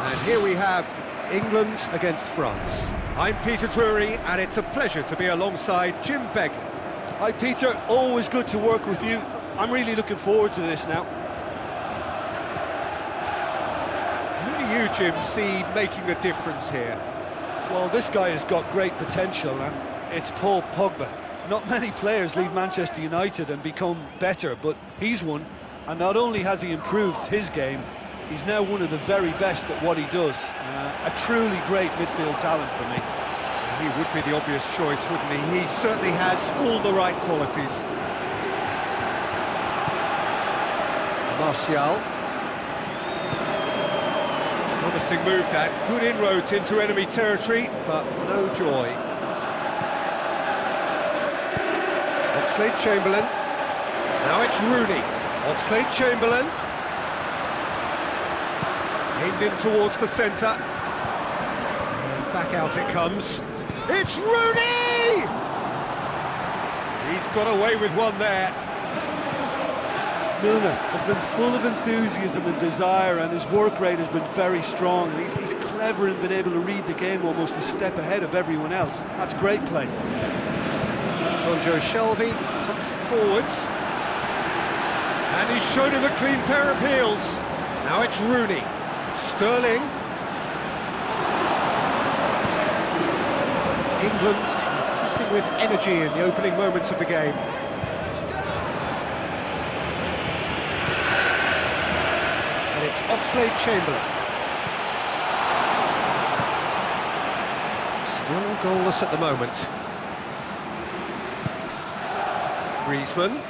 And here we have England against France. I'm Peter Drury, and it's a pleasure to be alongside Jim Begley. Hi Peter, always good to work with you. I'm really looking forward to this now. Who do you, Jim, see making a difference here? Well, this guy has got great potential, and it's Paul Pogba. Not many players leave Manchester United and become better, but he's one. And not only has he improved his game, he's now one of the very best at what he does. A truly great midfield talent for me. He would be the obvious choice, wouldn't he? He certainly has all the right qualities. Martial. Promising move that. Good inroads into enemy territory, but no joy. Oxlade-Chamberlain. Now it's Rooney. Oxlade-Chamberlain. Aimed in towards the centre. And back out it comes. It's Rooney! He's got away with one there. Milner has been full of enthusiasm and desire, and his work rate has been very strong. And he's clever and been able to read the game almost a step ahead of everyone else. That's great play. John Joe Shelby pumps it forwards. And he's shown him a clean pair of heels. Now it's Rooney. Sterling. England pressing with energy in the opening moments of the game. And it's Oxlade-Chamberlain. Still goalless at the moment. Griezmann.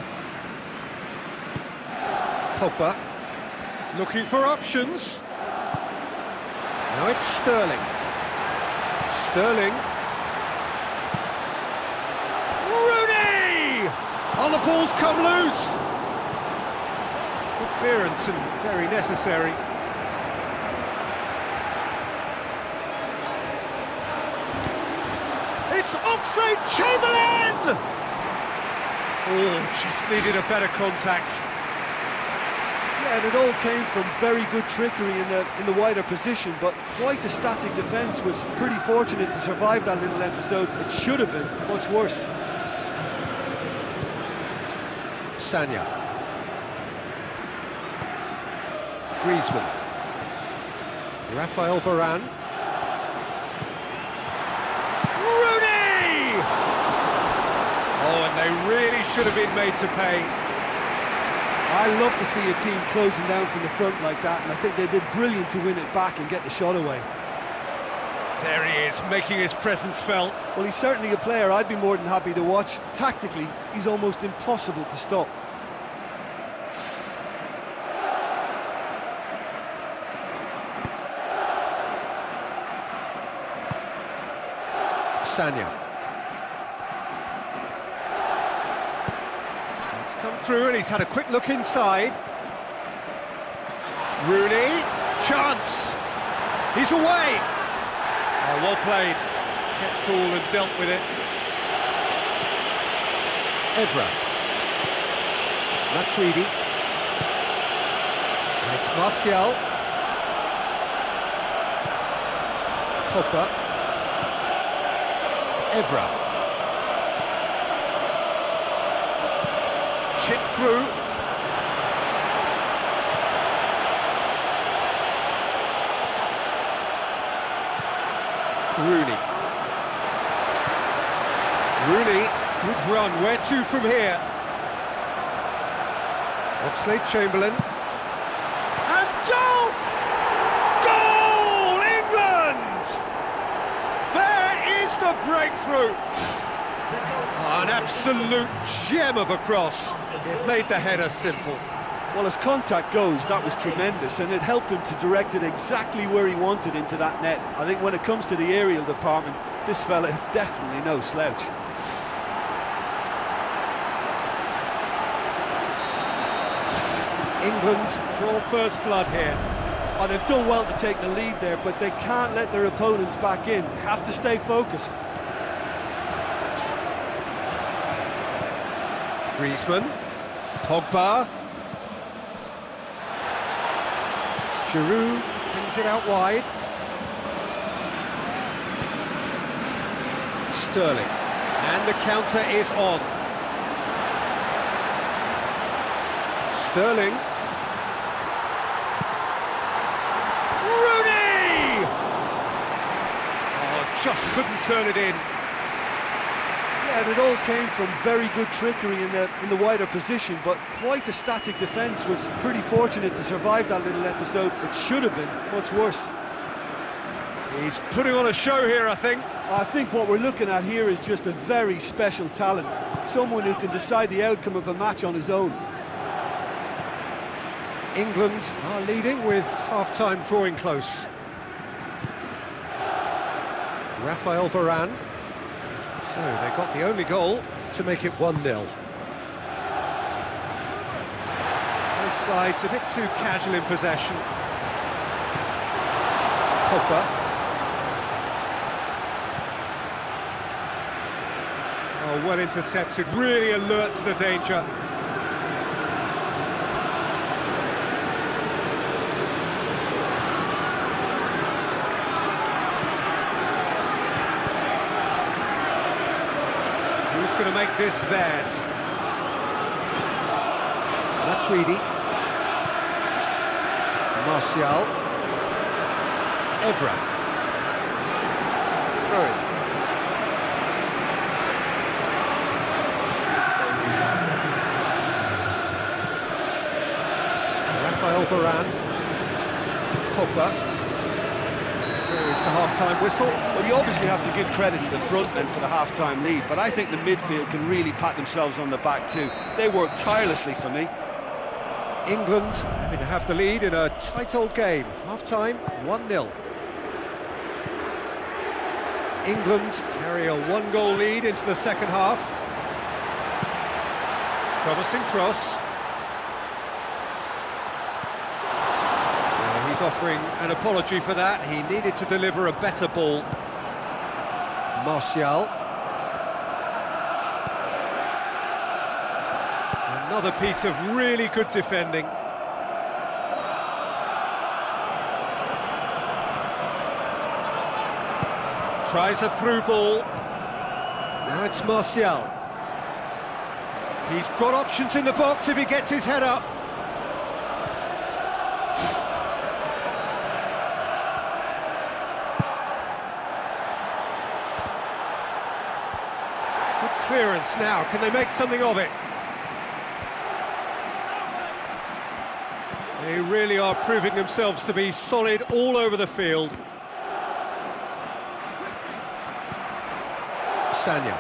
Pogba. Looking for options. Now it's Sterling. Sterling. Rooney! Oh, the ball's come loose. Good clearance and very necessary. It's Oxlade-Chamberlain! Oh, just needed a better contact. Yeah, and it all came from very good trickery in the wider position, but quite a static defence. Was pretty fortunate to survive that little episode. It should have been much worse. Sanya. Griezmann. Raphael Varane. Rooney! Oh, and they really should have been made to pay. I love to see a team closing down from the front like that, and I think they did brilliant to win it back and get the shot away. There he is, making his presence felt. Well, he's certainly a player I'd be more than happy to watch. Tactically, he's almost impossible to stop. Sanya. Come through, and he's had a quick look inside. Rooney, chance! He's away! Oh, well played. Kept cool and dealt with it. Evra. Matuidi. And it's Martial. Pogba. Evra. Chip through. Rooney. Rooney, good run. Where to from here? Oxlade-Chamberlain. And Dolph! Goal, England! There is the breakthrough. Oh, an absolute gem of a cross. It made the header simple. Well, as contact goes, that was tremendous, and it helped him to direct it exactly where he wanted into that net. I think when it comes to the aerial department, this fella is definitely no slouch. England draw first blood here. Oh, they've done well to take the lead there, but they can't let their opponents back in. Have to stay focused. Griezmann, Pogba, Giroud, Pings it out wide. Sterling. And the counter is on. Sterling. Rooney! Oh, just couldn't turn it in. Yeah, and it all came from very good trickery in the wider position, but quite a static defence. Was pretty fortunate to survive that little episode. It should have been much worse. He's putting on a show here, I think. I think what we're looking at here is just a very special talent. Someone who can decide the outcome of a match on his own. England are leading with half-time drawing close. Rafael Varane. So they got the only goal to make it 1-0. Both sides a bit too casual in possession. Pogba. Oh, well intercepted, really alert to the danger. Who's going to make this theirs? Matuidi. Martial. Evra. Throw. Rafael Varane. Pogba. There is the half-time whistle. Well, you obviously have to give credit to the front men for the half-time lead, but I think the midfield can really pat themselves on the back too. They work tirelessly for me. England having to have the lead in a tight old game. Half-time, 1-0. England carry a one-goal lead into the second half. Promising cross. He's offering an apology for that. He needed to deliver a better ball. Martial. Another piece of really good defending. Tries a through ball. Now it's Martial. He's got options in the box if he gets his head up. Good clearance now. Can they make something of it? They really are proving themselves to be solid all over the field. Sanya.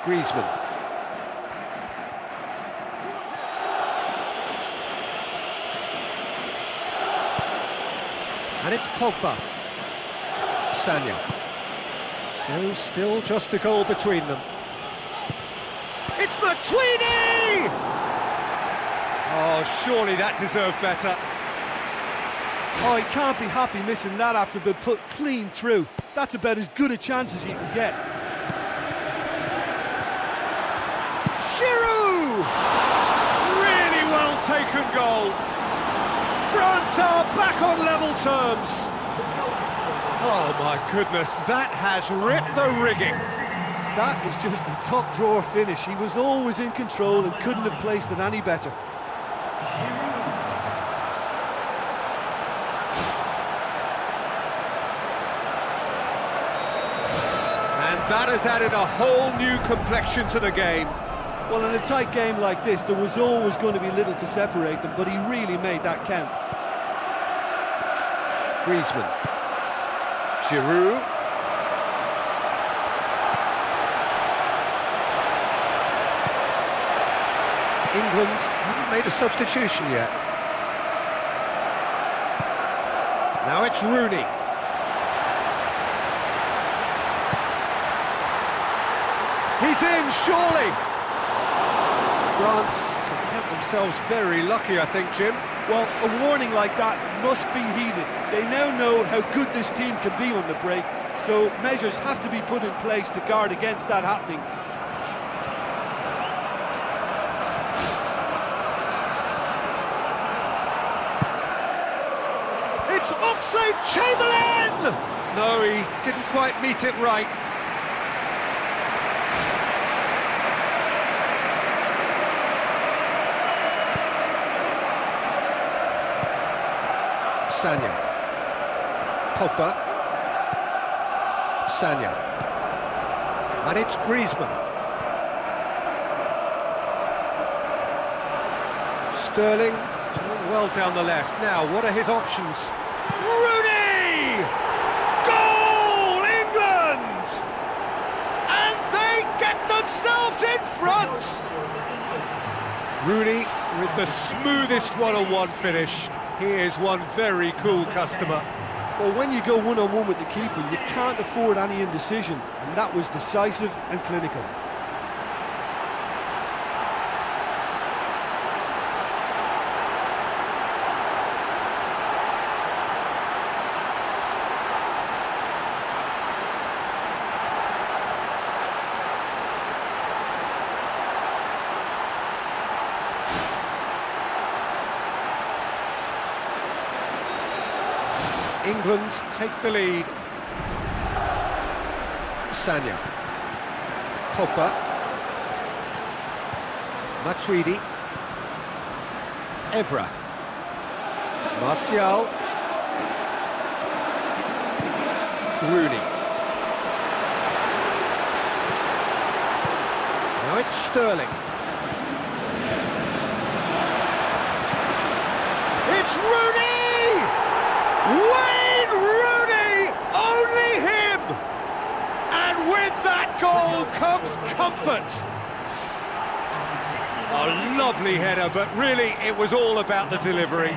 Griezmann. And it's Pogba. Sanya. So still just a goal between them. It's Matuidi! Oh, surely that deserved better. Oh, he can't be happy missing that after being put clean through. That's about as good a chance as you can get. Giroud! Really well taken goal. France are back on level terms. Oh my goodness, that has ripped the rigging. That is just the top drawer finish. He was always in control and couldn't have placed it any better. That has added a whole new complexion to the game. Well, in a tight game like this, there was always going to be little to separate them, but he really made that count. Griezmann. Giroud. England haven't made a substitution yet. Now it's Rooney. He's in, surely! France can count themselves very lucky, I think, Jim. Well, a warning like that must be heeded. They now know how good this team can be on the break, so measures have to be put in place to guard against that happening. It's Oxlade-Chamberlain! No, he didn't quite meet it right. Sanya. Pogba. Sanya. And it's Griezmann. Sterling doing well down the left. Now, what are his options? Rooney! Goal, England! And they get themselves in front! Rooney with the smoothest one-on-one finish. He is one very cool customer. Well, when you go one-on-one with the keeper, you can't afford any indecision, and that was decisive and clinical. England take the lead. Sanya. Pogba. Matuidi. Evra. Martial. Rooney. Now it's Sterling. It's Rooney! Wayne Rooney! Only him! And with that goal comes comfort. A lovely header, but really it was all about the delivery.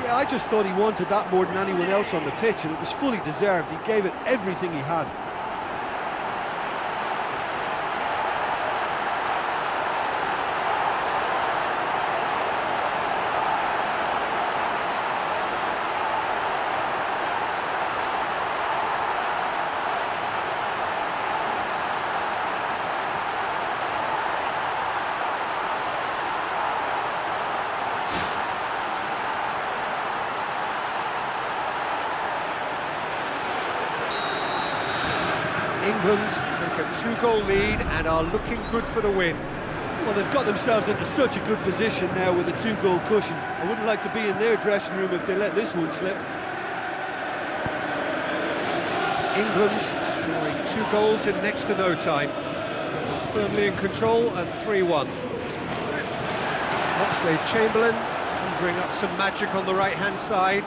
Yeah, I just thought he wanted that more than anyone else on the pitch, and it was fully deserved. He gave it everything he had. England take a two-goal lead and are looking good for the win. Well, they've got themselves into such a good position now with a two-goal cushion. I wouldn't like to be in their dressing room if they let this one slip. England scoring 2 goals in next to no time. Firmly in control at 3-1. Oxlade-Chamberlain conjuring up some magic on the right-hand side.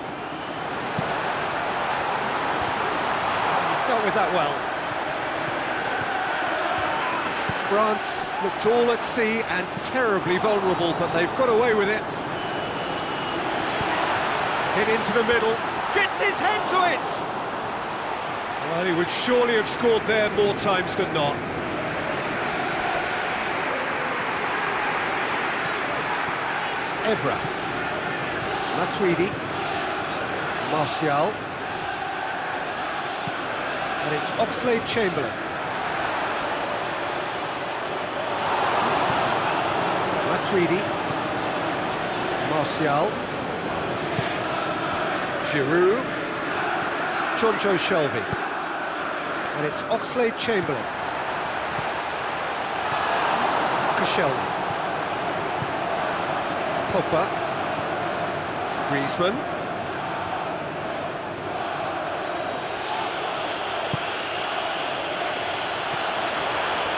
He's dealt with that well. France looked all at sea and terribly vulnerable, but they've got away with it. Hit into the middle, gets his head to it! Well, he would surely have scored there more times than not. Evra. Matuidi. Martial. And it's Oxlade-Chamberlain. Matuidi. Martial. Giroud. Jonjo Shelvey. And it's Oxlade-Chamberlain. Koscielny. Pogba. Griezmann.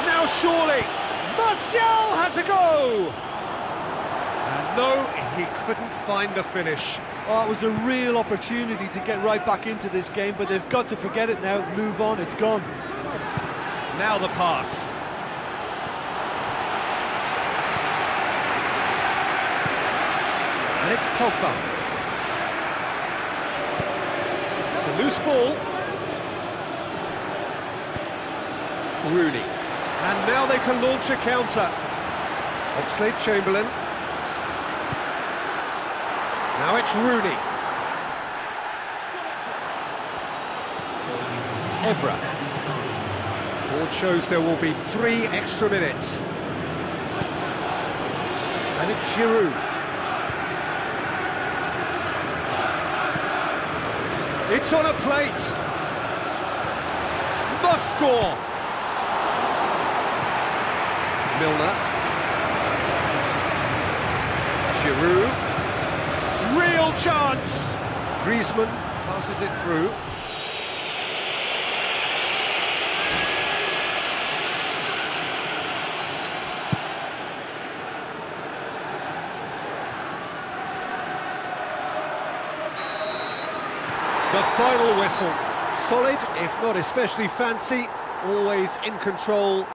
Now surely, Martial has a go! And no, he couldn't find the finish. Oh, it was a real opportunity to get right back into this game, but they've got to forget it now, move on, it's gone. Now the pass. And it's Pogba. It's a loose ball. Rooney. And now they can launch a counter. Oxlade-Chamberlain. Now it's Rooney. Evra. Board shows there will be 3 extra minutes. And it's Giroud. It's on a plate. Must score. Milner. Giroud. Real chance. Griezmann passes it through. The final whistle. Solid, if not especially fancy, always in control.